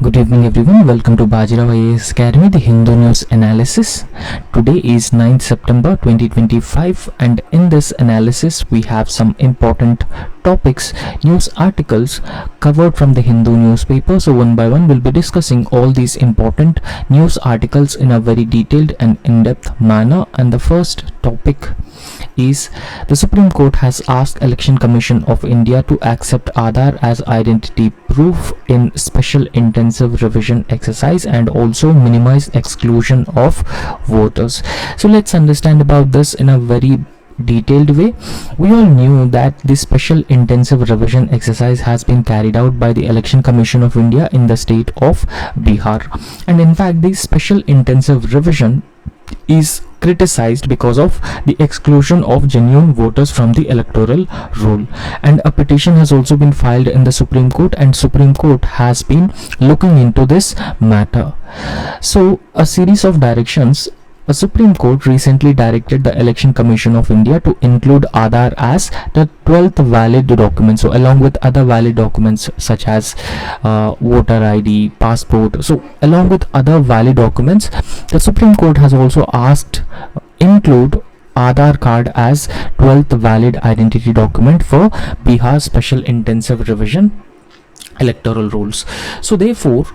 Good evening everyone, welcome to BAJIRAO IAS Academy, the Hindu News Analysis. Today is 9th September 2025 and in this analysis we have some important topics, news articles covered from the Hindu newspaper. So one by one we'll be discussing all these important news articles in a very detailed and in-depth manner. And the first topic is the Supreme Court has asked Election Commission of India to accept Aadhaar as identity proof in special intensive revision exercise and also minimize exclusion of voters. So let's understand about this in a very detailed way. We all knew that this special intensive revision exercise has been carried out by the Election Commission of India in the state of Bihar, and in fact this special intensive revision is criticized because of the exclusion of genuine voters from the electoral roll, and a petition has also been filed in the Supreme Court, and Supreme Court has been looking into this matter. So a series of directions. The Supreme Court recently directed the Election Commission of India to include Aadhaar as the 12th valid document, so along with other valid documents such as voter ID, passport. So along with other valid documents, the Supreme Court has also asked include Aadhaar card as 12th valid identity document for Bihar special intensive revision electoral rolls. So therefore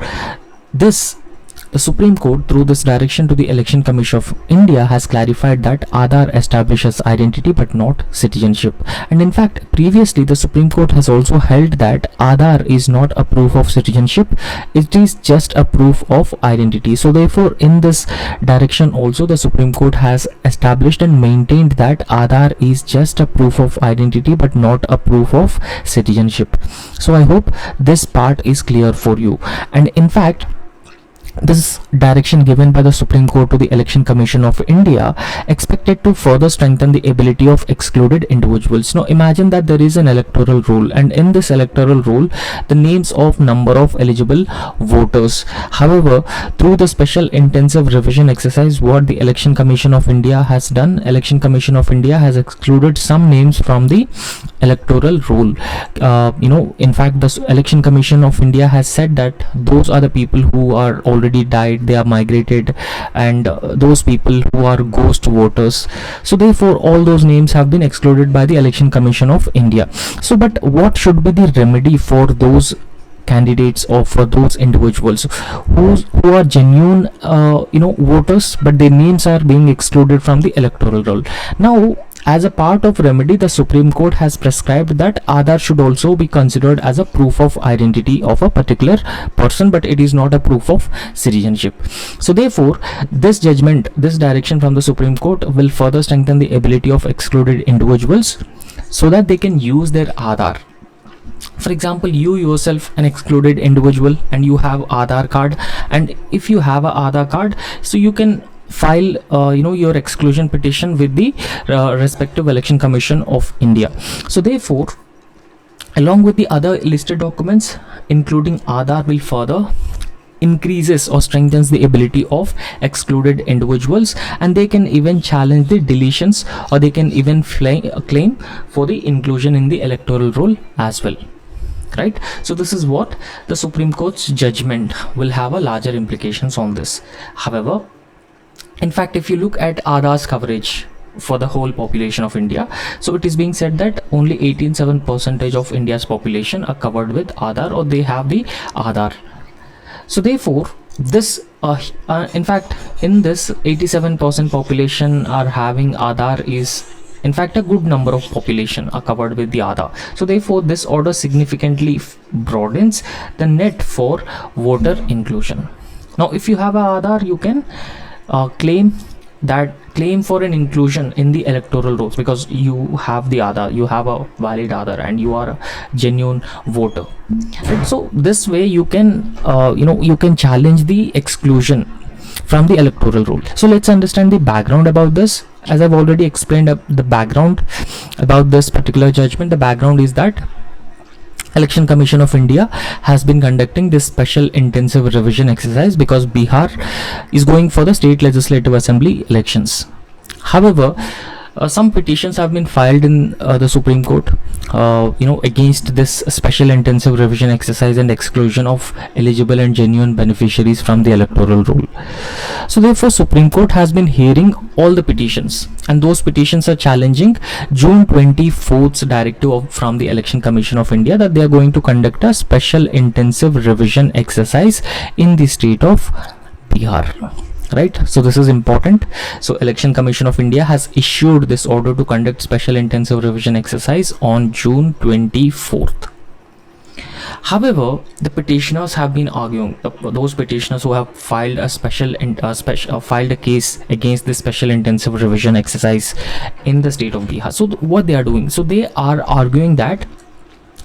the Supreme Court, through this direction to the Election Commission of India, has clarified that Aadhaar establishes identity but not citizenship. And in fact, previously the Supreme Court has also held that Aadhaar is not a proof of citizenship, it is just a proof of identity. So therefore, in this direction also the Supreme Court has established and maintained that Aadhaar is just a proof of identity but not a proof of citizenship. So I hope this part is clear for you. And in fact, this direction given by the Supreme Court to the Election Commission of India expected to further strengthen the ability of excluded individuals. Now imagine that there is an electoral roll, and in this electoral roll the names of number of eligible voters. However, through the special intensive revision exercise, what the Election Commission of India has done, Election Commission of India has excluded some names from the electoral roll. In fact, the Election Commission of India has said that those are the people who are already died, they are migrated, and those people who are ghost voters. So therefore all those names have been excluded by the Election Commission of India. So but what should be the remedy for those candidates or for those individuals who are genuine voters but their names are being excluded from the electoral roll? Now, as a part of remedy, the Supreme Court has prescribed that Aadhaar should also be considered as a proof of identity of a particular person, but it is not a proof of citizenship. So therefore, this direction from the Supreme Court will further strengthen the ability of excluded individuals so that they can use their Aadhaar. For example, you yourself an excluded individual and you have Aadhaar card, and if you have a Aadhaar card, so you can file your exclusion petition with the respective Election Commission of India. So therefore, along with the other listed documents, including Aadhaar will further increases or strengthens the ability of excluded individuals, and they can even challenge the deletions, or they can even claim for the inclusion in the electoral roll as well. Right? So this is what the Supreme Court's judgment will have a larger implications on this. However, in fact, if you look at Aadhaar's coverage for the whole population of India, so it is being said that only 18.7% of India's population are covered with Aadhaar, or they have the Aadhaar. So therefore, this in fact, in this 87% population are having Aadhaar is in fact a good number of population are covered with the Aadhaar. So therefore, this order significantly broadens the net for voter inclusion. Now, if you have a Aadhaar, you can claim for an inclusion in the electoral rolls because you have the Aadhaar, you have a valid Aadhaar, and you are a genuine voter. Right? So this way you can you can challenge the exclusion from the electoral roll. So let's understand the background about this. As I've already explained the background about this particular judgment, the background is that Election Commission of India has been conducting this special intensive revision exercise because Bihar is going for the state legislative assembly elections. However, Some petitions have been filed in the Supreme Court, against this special intensive revision exercise and exclusion of eligible and genuine beneficiaries from the electoral roll. So therefore, Supreme Court has been hearing all the petitions, and those petitions are challenging June 24th's directive from the Election Commission of India that they are going to conduct a special intensive revision exercise in the state of Bihar. Right, so this is important. So Election Commission of India has issued this order to conduct special intensive revision exercise on June 24th. However, the petitioners have been arguing, those petitioners who have filed a filed a case against this special intensive revision exercise in the state of Bihar. So what they are doing, so they are arguing that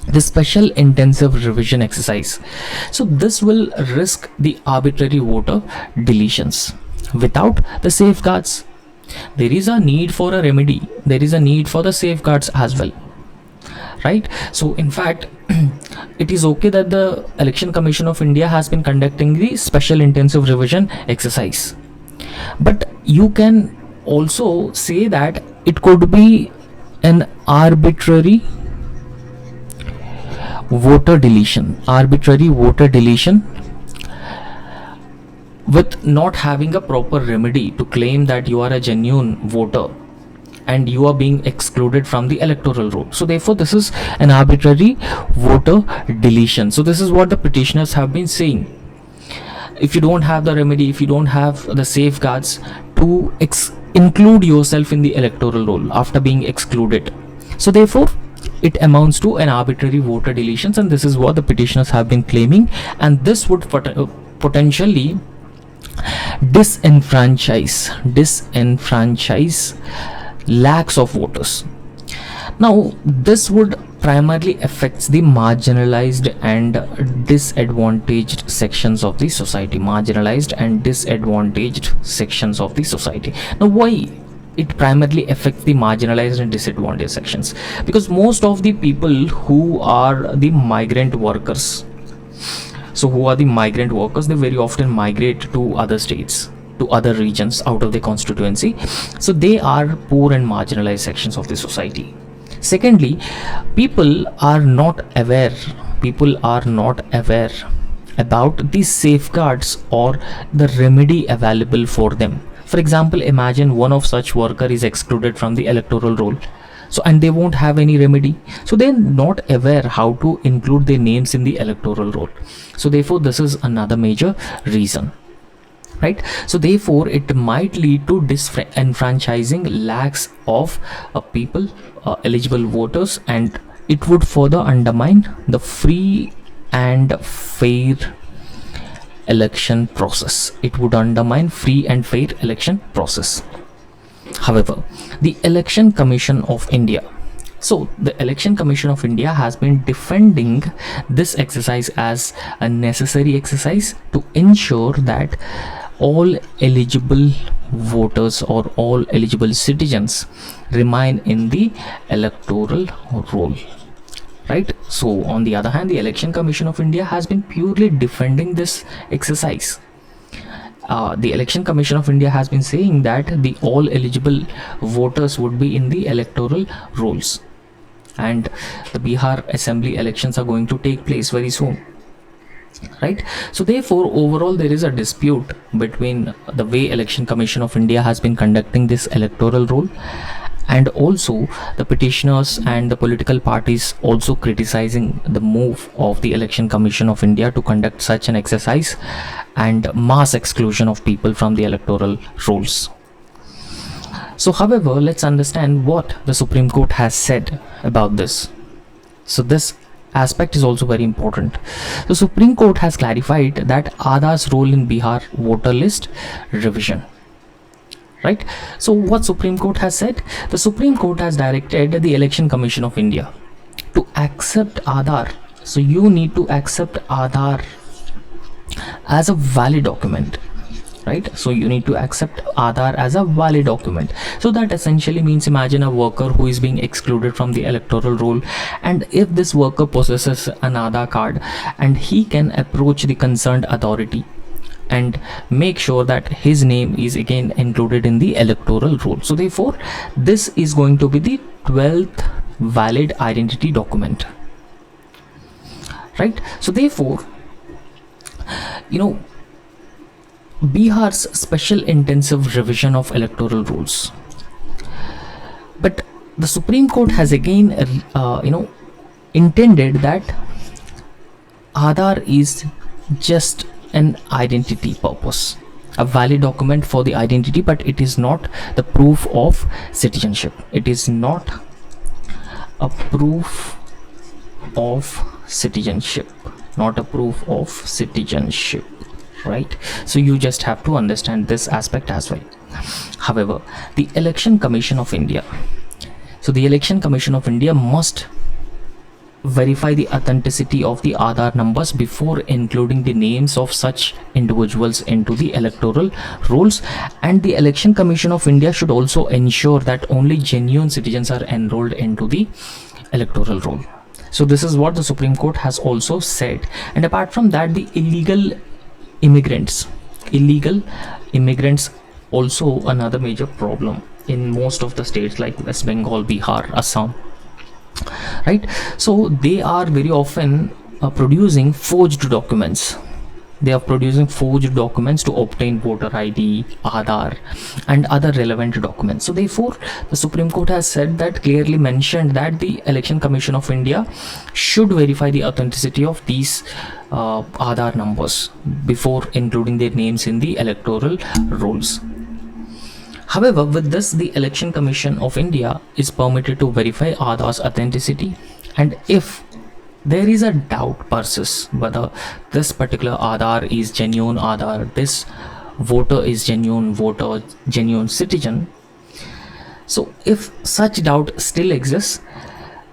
the special intensive revision exercise, so this will risk the arbitrary voter deletions without the safeguards. There is a need for a remedy, there is a need for the safeguards as well, right? So in fact, it is okay that the Election Commission of India has been conducting the special intensive revision exercise, but you can also say that it could be an arbitrary voter deletion with not having a proper remedy to claim that you are a genuine voter and you are being excluded from the electoral roll. So therefore, this is an arbitrary voter deletion. So this is what the petitioners have been saying. If you don't have the remedy, if you don't have the safeguards to include yourself in the electoral roll after being excluded, so therefore it amounts to an arbitrary voter deletions, and this is what the petitioners have been claiming, and this would potentially disenfranchise lakhs of voters. Now this would primarily affects the marginalized and disadvantaged sections of the society. Now why it primarily affects the marginalized and disadvantaged sections? Because most of the people who are the migrant workers, they very often migrate to other states, to other regions out of the constituency. So they are poor and marginalized sections of the society. Secondly, people are not aware about the safeguards or the remedy available for them. For example, imagine one of such worker is excluded from the electoral roll, so and they won't have any remedy, so they're not aware how to include their names in the electoral roll. So therefore, this is another major reason, right? So therefore, it might lead to disenfranchising lakhs of people, eligible voters, and it would further undermine the free and fair election process. However, the Election Commission of India has been defending this exercise as a necessary exercise to ensure that all eligible voters or all eligible citizens remain in the electoral roll, right? So on the other hand, the Election Commission of India has been purely defending this exercise. The Election Commission of India has been saying that the all eligible voters would be in the electoral rolls, and the Bihar Assembly elections are going to take place very soon, right? So therefore, overall there is a dispute between the way Election Commission of India has been conducting this electoral roll, and also the petitioners and the political parties also criticizing the move of the Election Commission of India to conduct such an exercise and mass exclusion of people from the electoral rolls. So however, let's understand what the Supreme Court has said about this. So this aspect is also very important. The Supreme Court has clarified that Aadhaar's role in Bihar voter list revision, right? So what Supreme Court has said? The Supreme Court has directed the Election Commission of India to accept Aadhaar. So you need to accept Aadhaar as a valid document, right? So you need to accept Aadhaar as a valid document. So that essentially means, imagine a worker who is being excluded from the electoral roll, and if this worker possesses an Aadhaar card, and he can approach the concerned authority and make sure that his name is again included in the electoral roll. So therefore this is going to be the 12th valid identity document, right? So therefore, you know, Bihar's special intensive revision of electoral rules, but the Supreme Court has again intended that Aadhaar is just an identity purpose, a valid document for the identity, but it is not the proof of citizenship. It is not a proof of citizenship, not a proof of citizenship, right? So you just have to understand this aspect as well. However, the Election Commission of India, so the Election Commission of India must verify the authenticity of the Aadhaar numbers before including the names of such individuals into the electoral rolls, and the Election Commission of India should also ensure that only genuine citizens are enrolled into the electoral roll. So this is what the Supreme Court has also said. And apart from that, the illegal immigrants also another major problem in most of the states like West Bengal, Bihar, Assam, right? So they are very often producing forged documents. They are producing forged documents to obtain voter ID, Aadhaar, and other relevant documents. So therefore, the Supreme Court has said that, clearly mentioned that the Election Commission of India should verify the authenticity of these Aadhaar numbers before including their names in the electoral rolls. However, with this, the Election Commission of India is permitted to verify Aadhaar's authenticity, and if there is a doubt persists whether this particular Aadhaar is genuine Aadhaar, this voter is genuine voter, genuine citizen, so if such doubt still exists,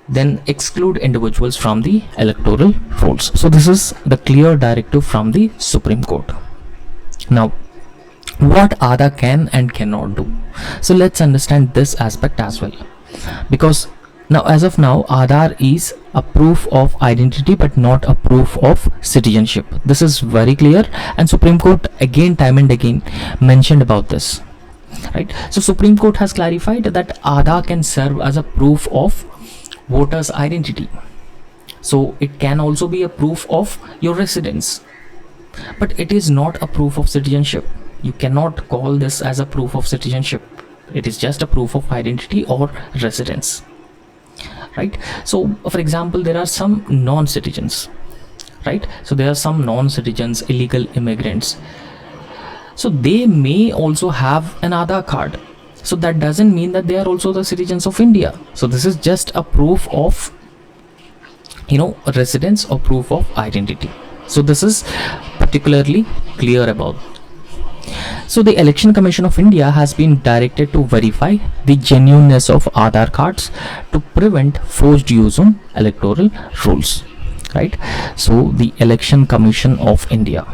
then exclude individuals from the electoral rolls. So this is the clear directive from the Supreme Court. Now, what Aadhaar can and cannot do. So let's understand this aspect as well, because now as of now Aadhaar is a proof of identity but not a proof of citizenship. This is very clear, and Supreme Court again time and again mentioned about this, right? So Supreme Court has clarified that Aadhaar can serve as a proof of voter's identity, so it can also be a proof of your residence, but it is not a proof of citizenship. You cannot call this as a proof of citizenship. It is just a proof of identity or residence, right? So for example, there are some non-citizens, right? So there are some non-citizens, illegal immigrants, so they may also have an Aadhaar card, so that doesn't mean that they are also the citizens of India. So this is just a proof of, you know, residence or proof of identity. So this is particularly clear about. So the Election Commission of India has been directed to verify the genuineness of Aadhaar cards to prevent forged use on electoral rolls, right? So the Election Commission of India,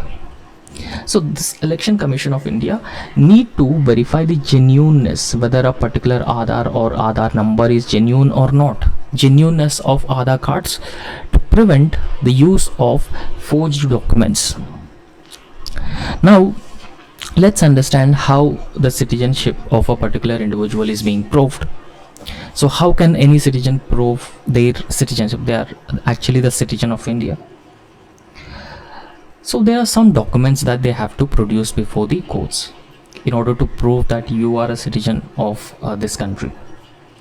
so this Election Commission of India need to verify the genuineness, whether a particular Aadhaar or Aadhaar number is genuine or not, genuineness of Aadhaar cards, to prevent the use of forged documents. Now let's understand how the citizenship of a particular individual is being proved. So how can any citizen prove their citizenship? They are actually the citizen of India. So there are some documents that they have to produce before the courts in order to prove that you are a citizen of this country.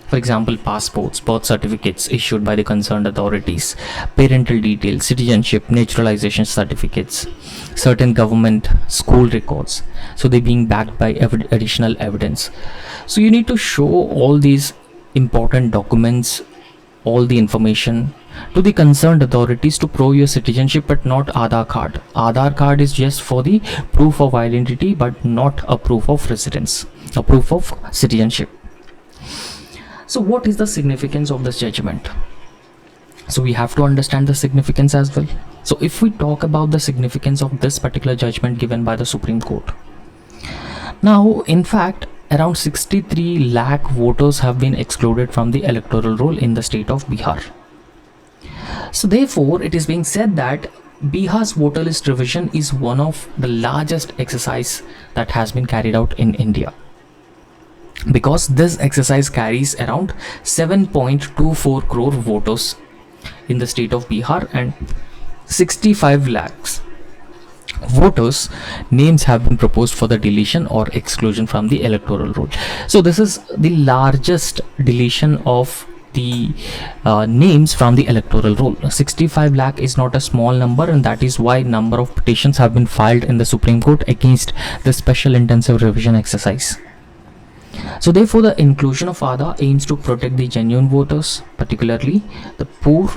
For example, passports, birth certificates issued by the concerned authorities, parental details, citizenship, naturalization certificates, certain government school records, so they being backed by additional evidence. So you need to show all these important documents, all the information to the concerned authorities to prove your citizenship, but not Aadhaar card. Aadhaar card is just for the proof of identity but not a proof of residence, a proof of citizenship. So what is the significance of this judgment? So we have to understand the significance as well. So if we talk about the significance of this particular judgment given by the Supreme Court, now in fact around 63 lakh voters have been excluded from the electoral roll in the state of Bihar. So therefore it is being said that Bihar's voter list revision is one of the largest exercise that has been carried out in India, because this exercise carries around 7.24 crore voters in the state of Bihar, and 65 lakhs voters names have been proposed for the deletion or exclusion from the electoral roll. So this is the largest deletion of the names from the electoral roll. 65 lakh is not a small number, and that is why number of petitions have been filed in the Supreme Court against the special intensive revision exercise. So therefore, the inclusion of Aadhaar aims to protect the genuine voters, particularly the poor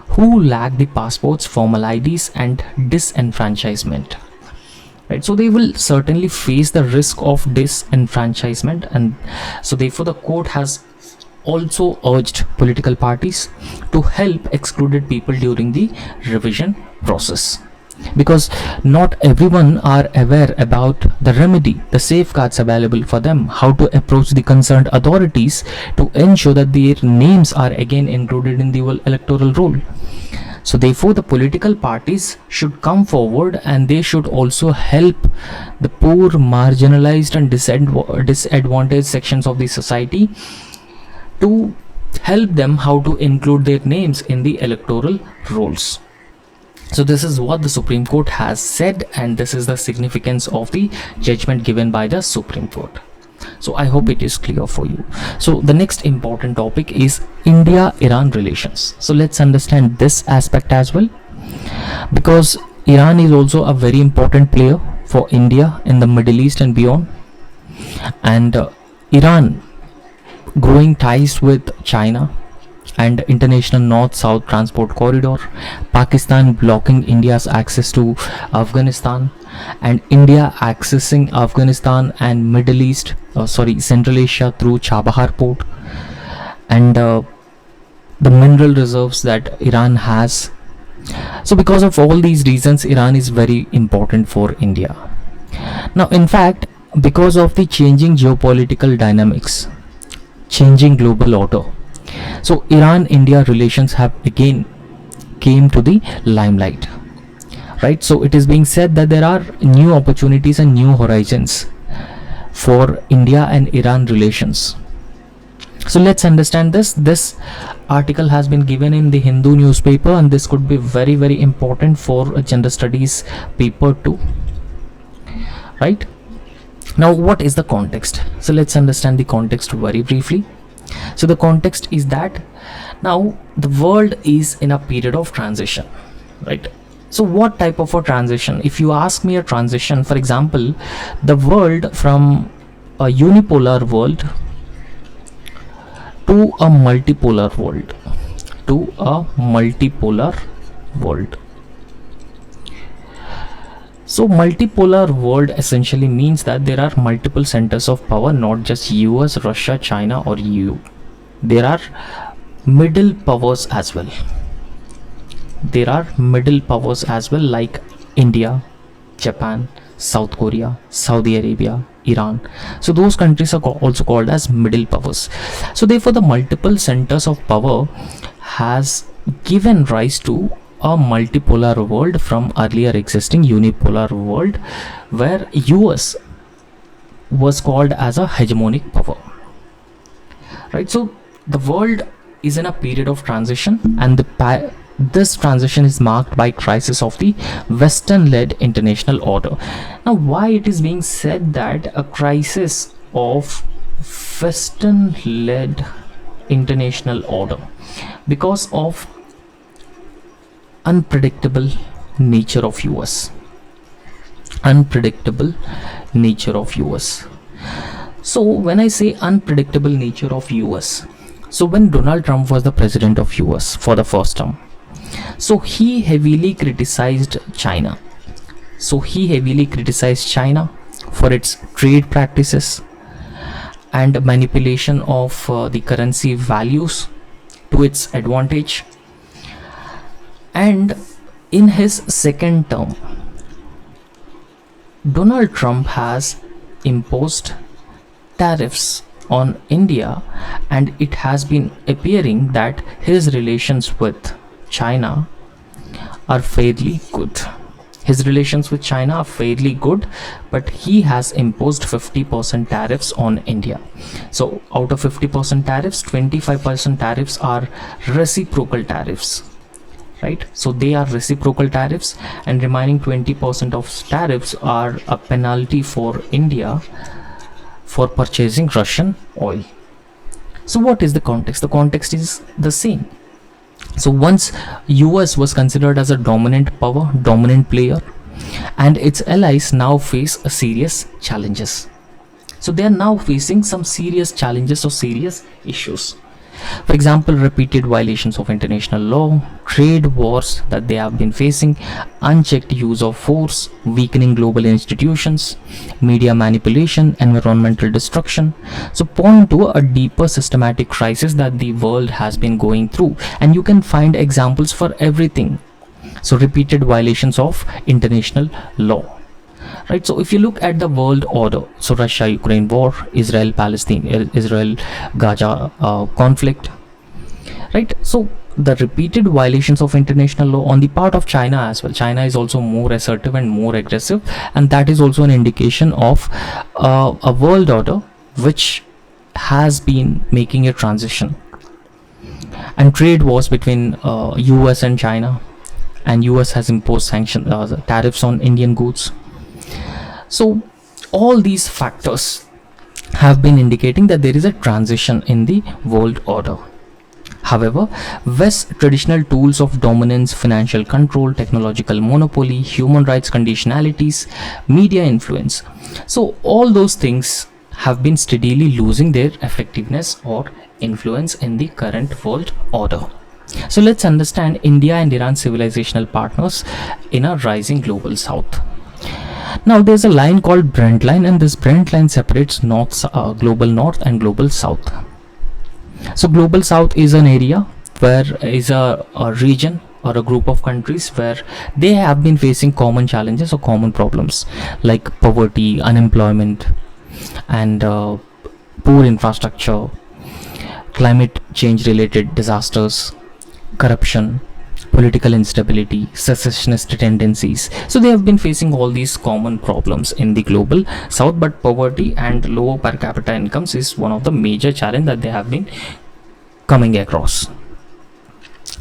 who lack the passports, formal IDs and disenfranchisement. Right, so they will certainly face the risk of disenfranchisement, and so therefore the court has also urged political parties to help excluded people during the revision process, because not everyone are aware about the remedy, the safeguards available for them, how to approach the concerned authorities to ensure that their names are again included in the electoral roll. So therefore the political parties should come forward, and they should also help the poor, marginalized and disadvantaged sections of the society to help them how to include their names in the electoral rolls. So this is what the Supreme Court has said, and this is the significance of the judgment given by the Supreme Court. So I hope it is clear for you. So the next important topic is India-Iran relations. So let's understand this aspect as well, because Iran is also a very important player for India in the Middle East and beyond, and Iran growing ties with China and international north-south transport corridor, Pakistan blocking India's access to Afghanistan, and India accessing Afghanistan and Central Asia through Chabahar port, and the mineral reserves that Iran has. So because of all these reasons, Iran is very important for India. Now in fact, because of the changing geopolitical dynamics, changing global order, so Iran-India relations have again came to the limelight, right? So it is being said that there are new opportunities and new horizons for India and Iran relations. So let's understand this. This article has been given in the Hindu newspaper, and this could be very, very important for a gender studies paper too, right? Now what is the context? So let's understand the context very briefly. So the context is that now the world is in a period of transition, right? So what type of a transition? If you ask me a transition, for example, the world from a unipolar world to a multipolar world, So multipolar world essentially means that there are multiple centers of power, not just US, Russia, China or EU. There are middle powers as well. Like India, Japan, South Korea, Saudi Arabia, Iran. So those countries are also called as middle powers. So therefore the multiple centers of power has given rise to a multipolar world from earlier existing unipolar world, where US was called as a hegemonic power, right? So the world is in a period of transition, and this transition is marked by crisis of the Western-led international order. Now why it is being said that a crisis of Western-led international order? Because of unpredictable nature of US. So when I say unpredictable nature of US, so when Donald Trump was the president of US for the first term, so he heavily criticized China. For its trade practices and manipulation of the currency values to its advantage. And in his second term, Donald Trump has imposed tariffs on India, and it has been appearing that his relations with China are fairly good. His relations with China are fairly good, but he has imposed 50% tariffs on India. So out of 50% tariffs, 25% tariffs are reciprocal tariffs, right? So they are reciprocal tariffs, and remaining 20% of tariffs are a penalty for India for purchasing Russian oil. So what is the context? The context is the same. So once US was considered as a dominant power, dominant player, and its allies now face serious challenges. So they are now facing some serious challenges or serious issues. For example, repeated violations of international law, trade wars that they have been facing, unchecked use of force, weakening global institutions, media manipulation, environmental destruction. So point to a deeper systematic crisis that the world has been going through, and you can find examples for everything. So repeated violations of international law. Right, so if you look at the world order, so Russia-Ukraine war, Israel-Gaza conflict, right? So the repeated violations of international law on the part of China as well. China is also more assertive and more aggressive, and that is also an indication of a world order which has been making a transition. And trade wars between US and China, and US has imposed tariffs on Indian goods. So all these factors have been indicating that there is a transition in the world order. However, West's traditional tools of dominance, financial control, technological monopoly, human rights conditionalities, media influence, so all those things have been steadily losing their effectiveness or influence in the current world order. So let's understand India and Iran's civilizational partners in a rising global south. Now there's a line called Brent line, and this Brent line separates global north and global south. So global south is an area where is a region or a group of countries where they have been facing common challenges or common problems like poverty, unemployment, and poor infrastructure, climate change related disasters, corruption, political instability, secessionist tendencies. So they have been facing all these common problems in the global south, but poverty and low per capita incomes is one of the major challenges that they have been coming across.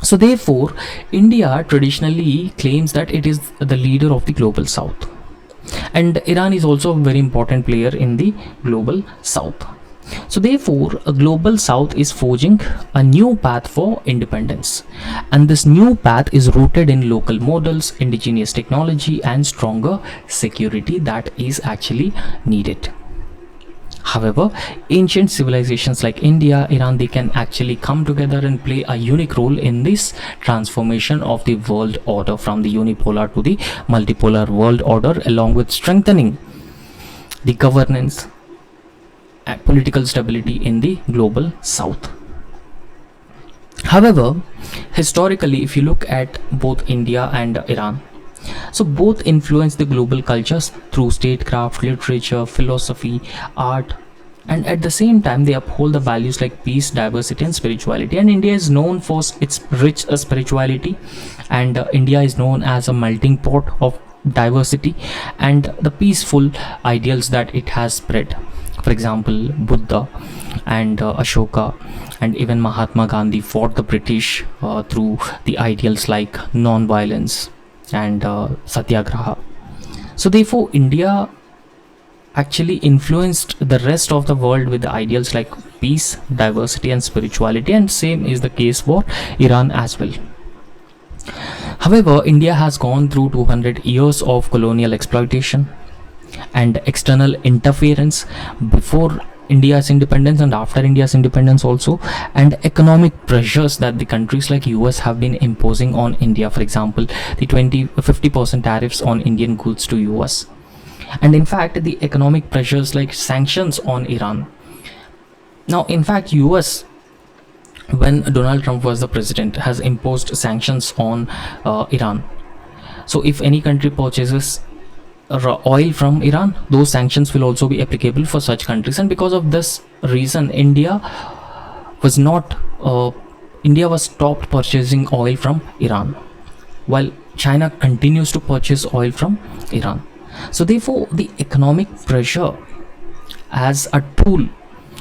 So therefore, India traditionally claims that it is the leader of the global south, and Iran is also a very important player in the global south. So therefore, a global south is forging a new path for independence, and this new path is rooted in local models, indigenous technology, and stronger security that is actually needed. However, ancient civilizations like India, Iran, they can actually come together and play a unique role in this transformation of the world order from the unipolar to the multipolar world order, along with strengthening the governance and political stability in the global south. However, historically, if you look at both India and Iran, so both influence the global cultures through statecraft, literature, philosophy, art, and at the same time they uphold the values like peace, diversity, and spirituality. And India is known for its rich spirituality, and India is known as a melting pot of diversity and the peaceful ideals that it has spread. For example, Buddha and Ashoka and even Mahatma Gandhi fought the British through the ideals like non-violence and satyagraha. So therefore, India actually influenced the rest of the world with the ideals like peace, diversity, and spirituality, and same is the case for Iran as well. However, India has gone through 200 years of colonial exploitation and external interference before India's independence and after India's independence also, and economic pressures that the countries like US have been imposing on India. For example, the 50% tariffs on Indian goods to US, and in fact the economic pressures like sanctions on Iran. Now in fact, US, when Donald Trump was the president, has imposed sanctions on Iran. So if any country purchases oil from Iran, those sanctions will also be applicable for such countries. And because of this reason, India was stopped purchasing oil from Iran, while China continues to purchase oil from Iran. So therefore, the economic pressure as a tool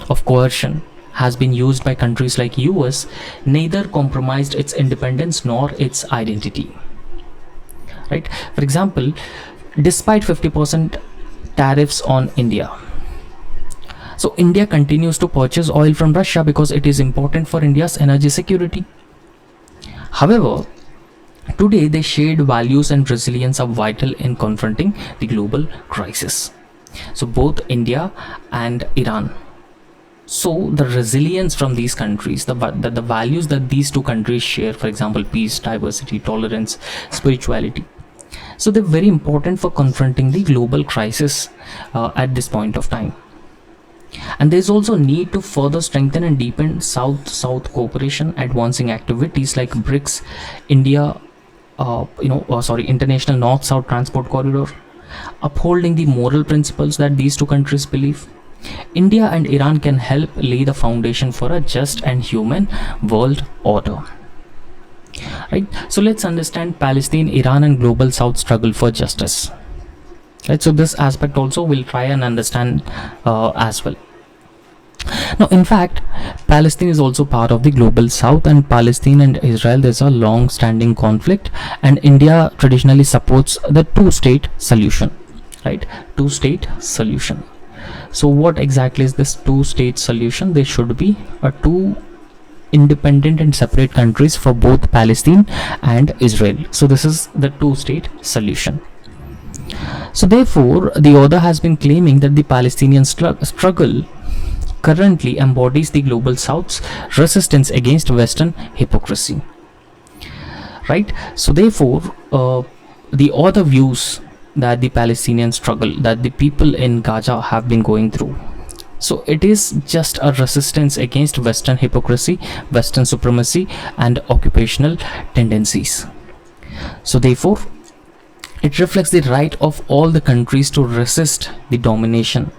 of coercion has been used by countries like US, neither compromised its independence nor its identity. Right? For example, despite 50% tariffs on India, so India continues to purchase oil from Russia because it is important for India's energy security. However, today the shared values and resilience are vital in confronting the global crisis. So both India and Iran, so the resilience from these countries, the values that these two countries share, for example, peace, diversity, tolerance, spirituality, so they're very important for confronting the global crisis at this point of time. And there's also need to further strengthen and deepen South-South cooperation, advancing activities like BRICS, International North-South Transport Corridor, upholding the moral principles that these two countries believe. India and Iran can help lay the foundation for a just and human world order. Right? So let's understand Palestine, Iran, and global South struggle for justice. Right? So this aspect also we'll try and understand as well. Now, in fact, Palestine is also part of the global South, and Palestine and Israel, there's a long-standing conflict, and India traditionally supports the two-state solution. Right? Two-state solution. So what exactly is this two-state solution? There should be a two independent and separate countries for both Palestine and Israel. So this is the two-state solution. So therefore, the author has been claiming that the Palestinian struggle currently embodies the global South's resistance against Western hypocrisy. Right? So therefore, the author views that the Palestinian struggle that the people in Gaza have been going through, so it is just a resistance against Western hypocrisy, Western supremacy, and occupational tendencies. So therefore, it reflects the right of all the countries to resist the domination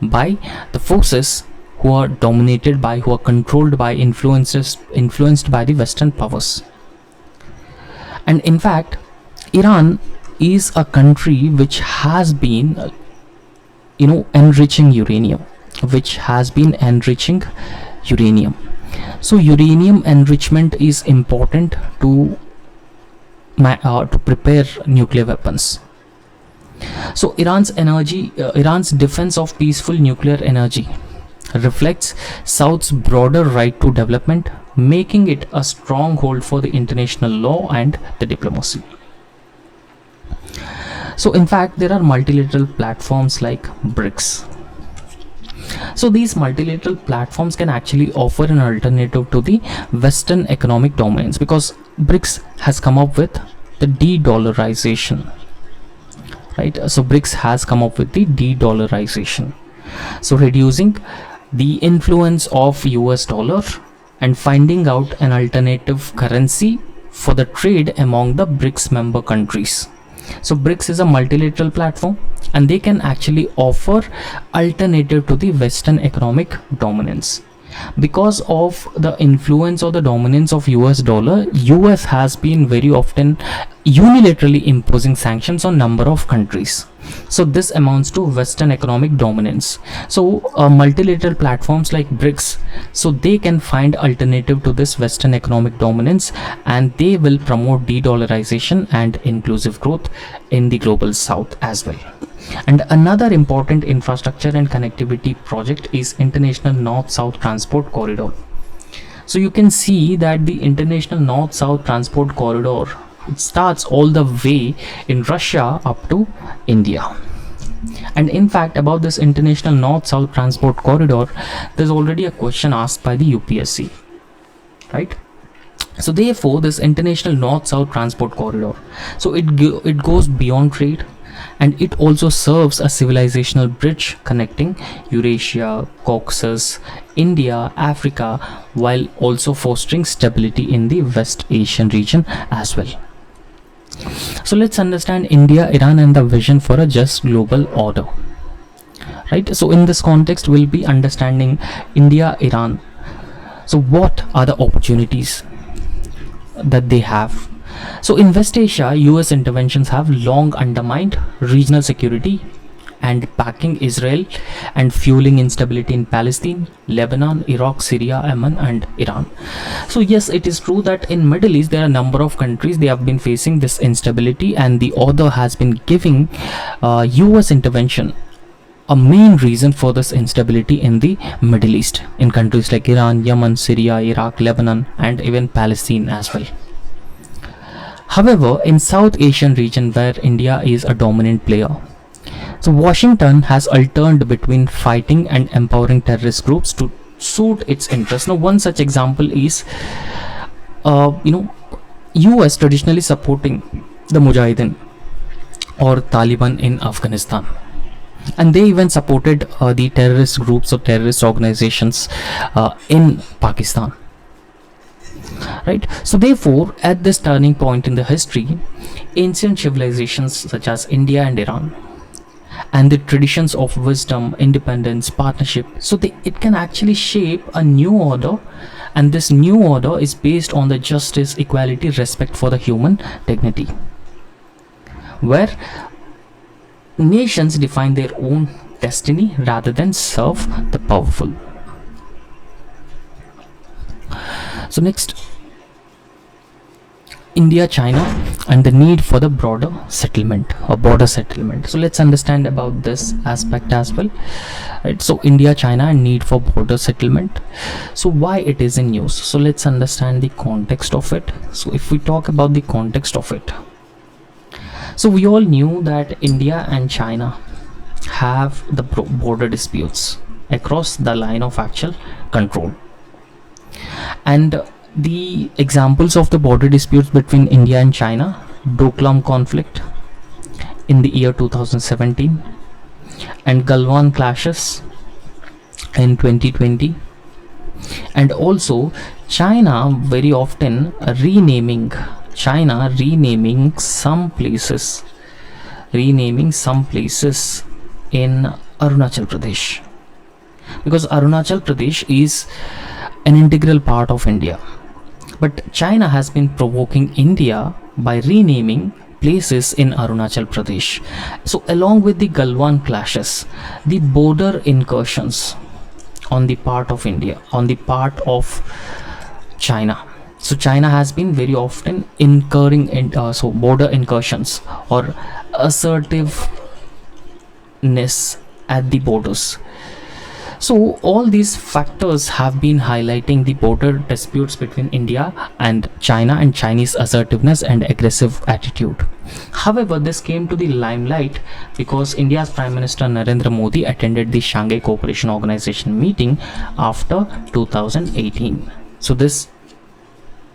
by the forces who are dominated by, who are controlled by, influenced by the Western powers. And in fact, Iran is a country which has been enriching uranium, so uranium enrichment is important to prepare nuclear weapons. So Iran's defense of peaceful nuclear energy reflects South's broader right to development, making it a stronghold for the international law and the diplomacy. So in fact, there are multilateral platforms like BRICS. So these multilateral platforms can actually offer an alternative to the Western economic dominance, because BRICS has come up with the de-dollarization. Right? So BRICS has come up with the de-dollarization. So reducing the influence of US dollar and finding out an alternative currency for the trade among the BRICS member countries. So BRICS is a multilateral platform, and they can actually offer alternative to the Western economic dominance. Because of the influence or the dominance of US dollar, US has been very often unilaterally imposing sanctions on number of countries. So this amounts to Western economic dominance. So multilateral platforms like BRICS, so they can find alternative to this Western economic dominance, and they will promote de-dollarization and inclusive growth in the global South as well. And another important infrastructure and connectivity project is International North-South Transport Corridor. So you can see that the International North-South Transport Corridor, it starts all the way in Russia up to India. And in fact, about this International North-South Transport Corridor, there's already a question asked by the UPSC, right? So therefore, this International North-South Transport Corridor, so it goes beyond trade, and it also serves a civilizational bridge connecting Eurasia, Caucasus, India, Africa, while also fostering stability in the West Asian region as well. So let's understand India, Iran, and the vision for a just global order. Right? So in this context, we'll be understanding India, Iran. So what are the opportunities that they have? So in West Asia, US interventions have long undermined regional security and backing Israel and fueling instability in Palestine, Lebanon, Iraq, Syria, Yemen and Iran. So yes, it is true that in Middle East there are a number of countries they have been facing this instability, and the author has been giving US intervention a main reason for this instability in the Middle East, in countries like Iran, Yemen, Syria, Iraq, Lebanon and even Palestine as well. However, in South Asian region where India is a dominant player, so Washington has alterned between fighting and empowering terrorist groups to suit its interests. Now, one such example is, US traditionally supporting the Mujahideen or Taliban in Afghanistan, and they even supported the terrorist groups or terrorist organizations in Pakistan. Right. So therefore, at this turning point in the history, ancient civilizations such as India and Iran and the traditions of wisdom, independence, partnership, so it can actually shape a new order, and this new order is based on the justice, equality, respect for the human dignity, where nations define their own destiny rather than serve the powerful. So next, India, China and the need for the broader settlement or border settlement. So let's understand about this aspect as well. Right, so India, China and need for border settlement. So why it is in use? So let's understand the context of it. So if we talk about the context of it, so we all knew that India and China have the border disputes across the line of actual control, and the examples of the border disputes between India and China: Doklam conflict in the year 2017 and Galwan clashes in 2020, and also China very often renaming some places in Arunachal Pradesh, because Arunachal Pradesh is an integral part of India. But China has been provoking India by renaming places in Arunachal Pradesh. So along with the Galwan clashes, the border incursions on the part of India, on the part of China. So China has been very often incurring border incursions or assertiveness at the borders. So all these factors have been highlighting the border disputes between India and China and Chinese assertiveness and aggressive attitude. However, this came to the limelight because India's Prime Minister Narendra Modi attended the Shanghai Cooperation Organization meeting after 2018. So this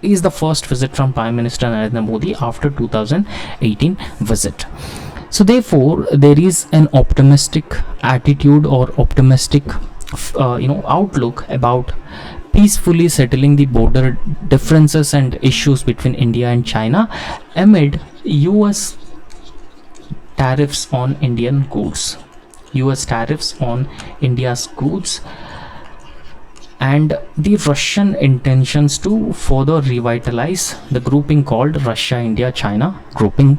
is the first visit from Prime Minister Narendra Modi after 2018 visit. So therefore, there is an optimistic attitude or optimistic outlook about peacefully settling the border differences and issues between India and China amid US tariffs on Indian goods, US tariffs on India's goods, and the Russian intentions to further revitalize the grouping called Russia, India, China grouping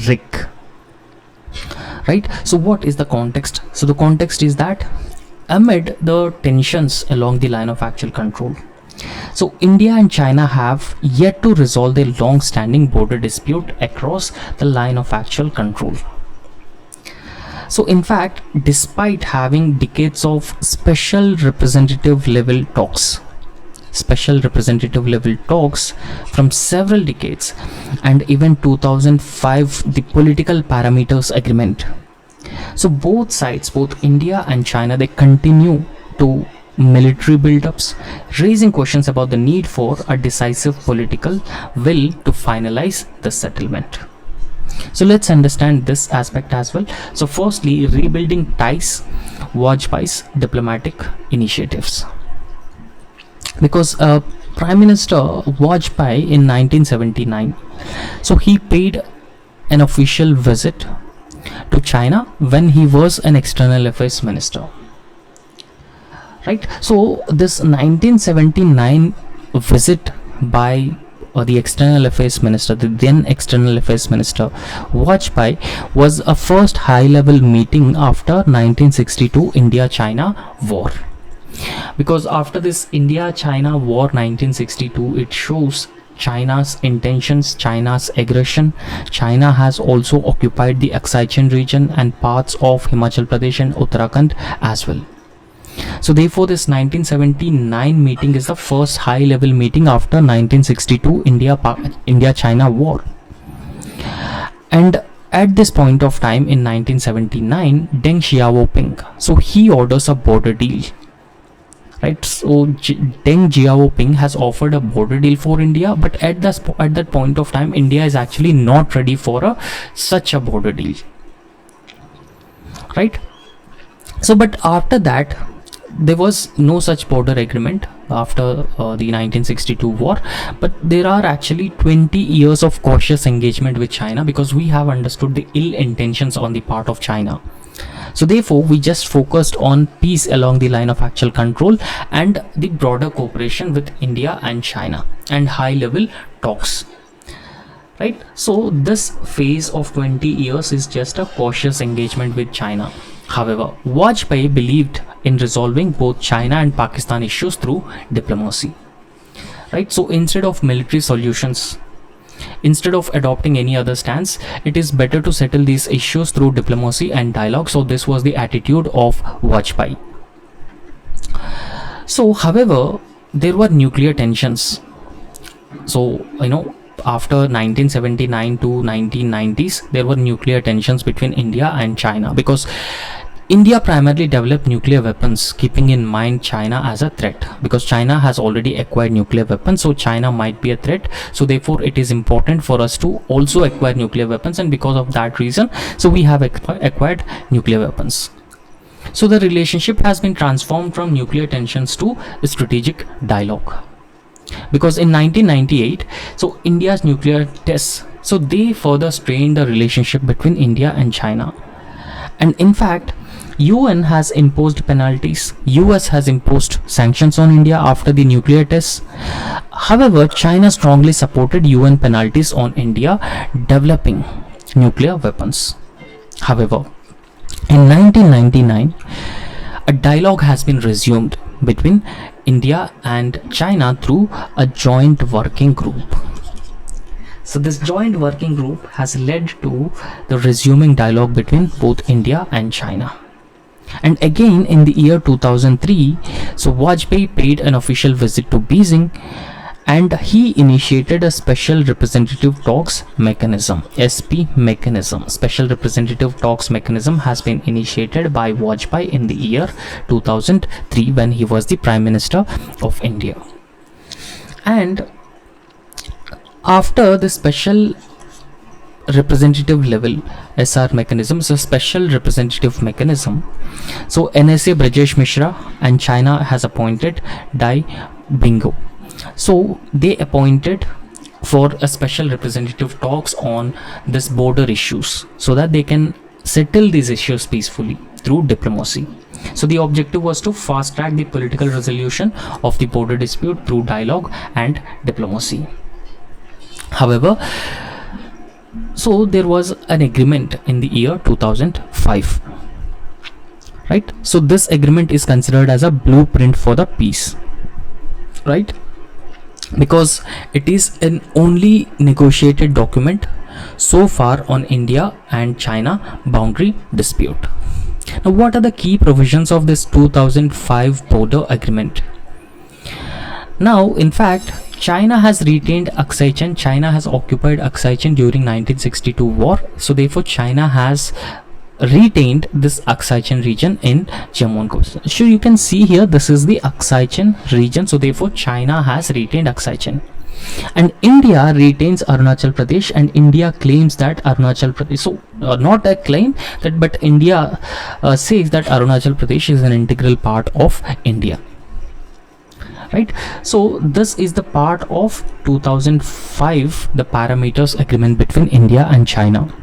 RIC. Right. So what is the context? So the context is that amid the tensions along the line of actual control, so India and China have yet to resolve their long-standing border dispute across the line of actual control. So in fact, despite having decades of special representative level talks from several decades, and even 2005 the political parameters agreement, so both sides, both India and China, they continue to military buildups, raising questions about the need for a decisive political will to finalize the settlement. So let's understand this aspect as well. So firstly, rebuilding ties, Vajpayee's diplomatic initiatives, because Prime Minister Vajpayee in 1979, so he paid an official visit to China when he was an external affairs minister. Right. So this 1979 visit by the external affairs minister, the then external affairs minister Vajpayee, was a first high level meeting after 1962 India-China war. Because after this India-China war 1962, it shows China's intentions, China's aggression. China has also occupied the Excise region and parts of Himachal Pradesh and Uttarakhand as well. So therefore this 1979 meeting is the first high level meeting after 1962 India-China war. And at this point of time in 1979, Deng Xiaoping, so he orders a border deal. Right, so Deng Xiaoping has offered a border deal for India, but at that point of time, India is actually not ready for such a border deal. Right. So, but after that, there was no such border agreement after the 1962 war. But there are actually 20 years of cautious engagement with China, because we have understood the ill intentions on the part of China. So therefore we just focused on peace along the line of actual control and the broader cooperation with India and China and high level talks. Right, so this phase of 20 years is just a cautious engagement with China. However, Vajpayee believed in resolving both China and Pakistan issues through diplomacy. Right, so instead of military solutions, instead of adopting any other stance, it is better to settle these issues through diplomacy and dialogue. So this was the attitude of Vajpayee. So however, there were nuclear tensions. So after 1979 to 1990s, there were nuclear tensions between India and China, because India primarily developed nuclear weapons, keeping in mind China as a threat, because China has already acquired nuclear weapons, so China might be a threat. So therefore it is important for us to also acquire nuclear weapons, and because of that reason, so we have acquired nuclear weapons. So the relationship has been transformed from nuclear tensions to strategic dialogue, because in 1998, so India's nuclear tests, so they further strained the relationship between India and China. And in fact, UN has imposed penalties, US has imposed sanctions on India after the nuclear tests. However, China strongly supported UN penalties on India developing nuclear weapons. However, in 1999, a dialogue has been resumed between India and China through a joint working group. So this joint working group has led to the resuming dialogue between both India and China. And again in the year 2003, so Vajpayee paid an official visit to Beijing, and he initiated a special representative talks mechanism, SP mechanism. Special representative talks mechanism has been initiated by Vajpayee in the year 2003 when he was the Prime Minister of India. And after the special representative level SR mechanism, so special representative mechanism, so NSA Brajesh Mishra and China has appointed Dai Bingo. So they appointed for a special representative talks on this border issues, so that they can settle these issues peacefully through diplomacy. So the objective was to fast track the political resolution of the border dispute through dialogue and diplomacy. However, so there was an agreement in the year 2005. Right, so this agreement is considered as a blueprint for the peace, right, because it is an only negotiated document so far on India and China boundary dispute. Now, what are the key provisions of this 2005 border agreement? Now, in fact, China has retained Excise. China has occupied Excise during 1962 war. So therefore, China has retained this Excise region in Jammu and Kashmir. So you can see here, this is the Excise region. So therefore, China has retained Excise. And India retains Arunachal Pradesh, and India claims that Arunachal Pradesh, so not a claim that, but India says that Arunachal Pradesh is an integral part of India. Right, so this is the part of 2005, the parameters agreement between India and China.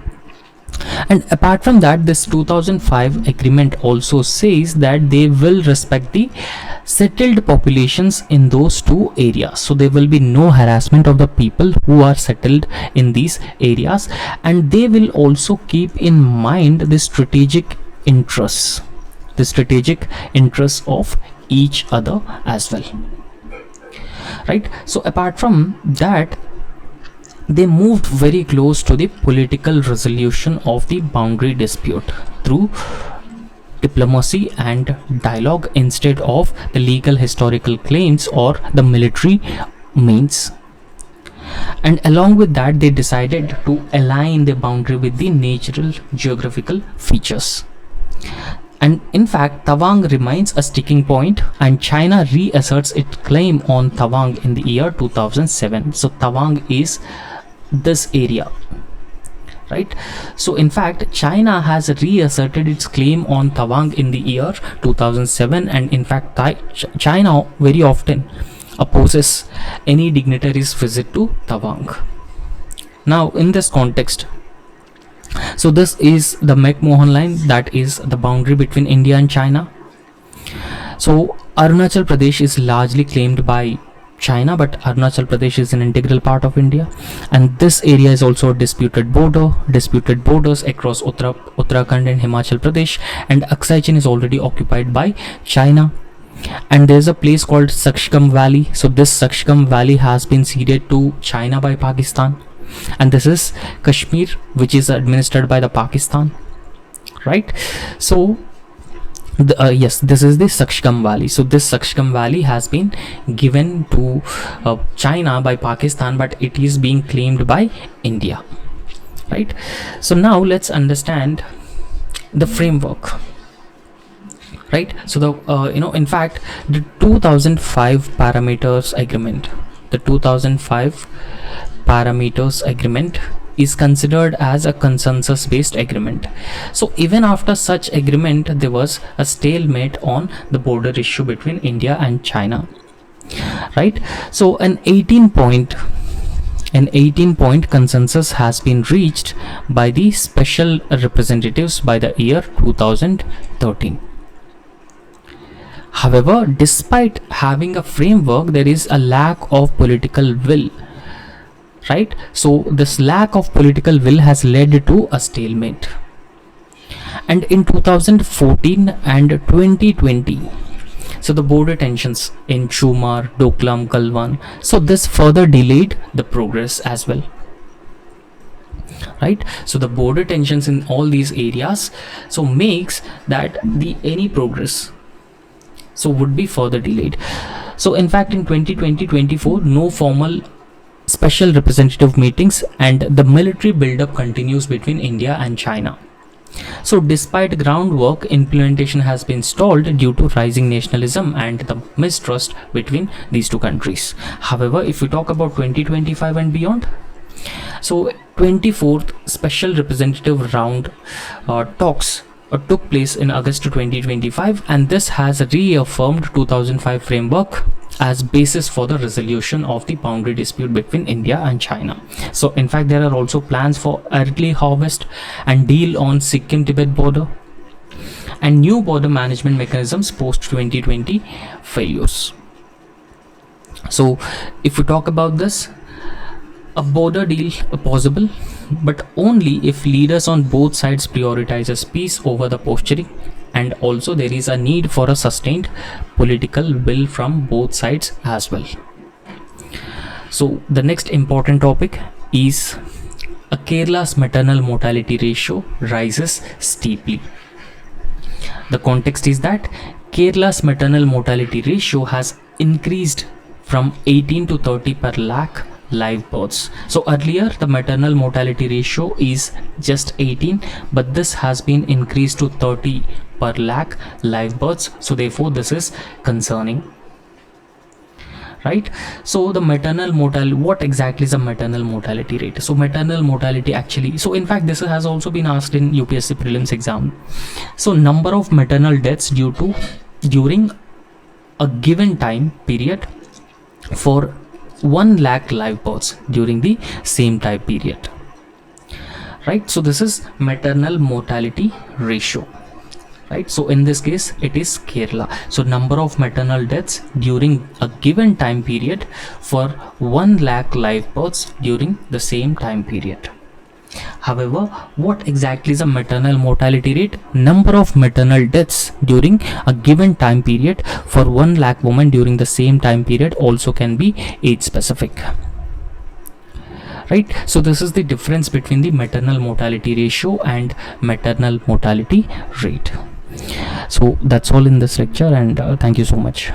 And apart from that, this 2005 agreement also says that they will respect the settled populations in those two areas. So there will be no harassment of the people who are settled in these areas, and they will also keep in mind the strategic interests of each other as well, right? So apart from that, they moved very close to the political resolution of the boundary dispute through diplomacy and dialogue instead of the legal historical claims or the military means. And along with that, they decided to align the boundary with the natural geographical features. And in fact, Tawang remains a sticking point, and China reasserts its claim on Tawang in the year 2007. So Tawang is this area, right? So in fact, China has reasserted its claim on Tawang in the year 2007, and in fact China very often opposes any dignitary's visit to Tawang. Now in this context, so this is the McMahon line, that is the boundary between India and China. So Arunachal Pradesh is largely claimed by China, but Arunachal Pradesh is an integral part of India, and this area is also a disputed borders across Uttarakhand and Himachal Pradesh, and Excise is already occupied by China. And there's a place called Sakshkam Valley. So this Sakshkam Valley has been ceded to China by Pakistan, and this is Kashmir, which is administered by the Pakistan, right? So yes, this is the Sakshkam Valley. So this Sakshkam Valley has been given to China by Pakistan, but it is being claimed by India, right? So now let's understand the framework, right? So the in fact, the 2005 parameters agreement is considered as a consensus based agreement. So even after such agreement, there was a stalemate on the border issue between India and China, right? So an 18 point consensus has been reached by the special representatives by the year 2013. However, despite having a framework, there is a lack of political will, right? So this lack of political will has led to a stalemate. And in 2014 and 2020, so the border tensions in Chumar, Doklam, Galwan, so this further delayed the progress as well, right? So the border tensions in all these areas so makes that the any progress so would be further delayed. So in fact, in 2020-24, no formal special representative meetings, and the military buildup continues between India and China. So despite groundwork, implementation has been stalled due to rising nationalism and the mistrust between these two countries. However, if we talk about 2025 and beyond, so 24th special representative round talks took place in August 2025, and this has reaffirmed 2005 framework as basis for the resolution of the boundary dispute between India and China. So in fact, there are also plans for early harvest and deal on Sikkim-Tibet border and new border management mechanisms post 2020 failures. So if we talk about this, a border deal possible, but only if leaders on both sides prioritizes peace over the posturing, and also there is a need for a sustained political will from both sides as well. So the next important topic is Kerala's maternal mortality ratio rises steeply. The context is that Kerala's maternal mortality ratio has increased from 18 to 30 per lakh live births. So earlier the maternal mortality ratio is just 18, but this has been increased to 30 per lakh live births. So therefore this is concerning, right? So the maternal mortality, what exactly is a maternal mortality rate? So maternal mortality actually, so in fact this has also been asked in UPSC prelims exam. So number of maternal deaths during a given time period for 1 lakh live births during the same time period, right? So this is maternal mortality ratio, right? So in this case it is Kerala. So number of maternal deaths during a given time period for 1 lakh live births during the same time period. However, what exactly is a maternal mortality rate? Number of maternal deaths during a given time period for 1 lakh women during the same time period also can be age specific, right? So this is the difference between the maternal mortality ratio and maternal mortality rate. So that's all in this lecture, and thank you so much.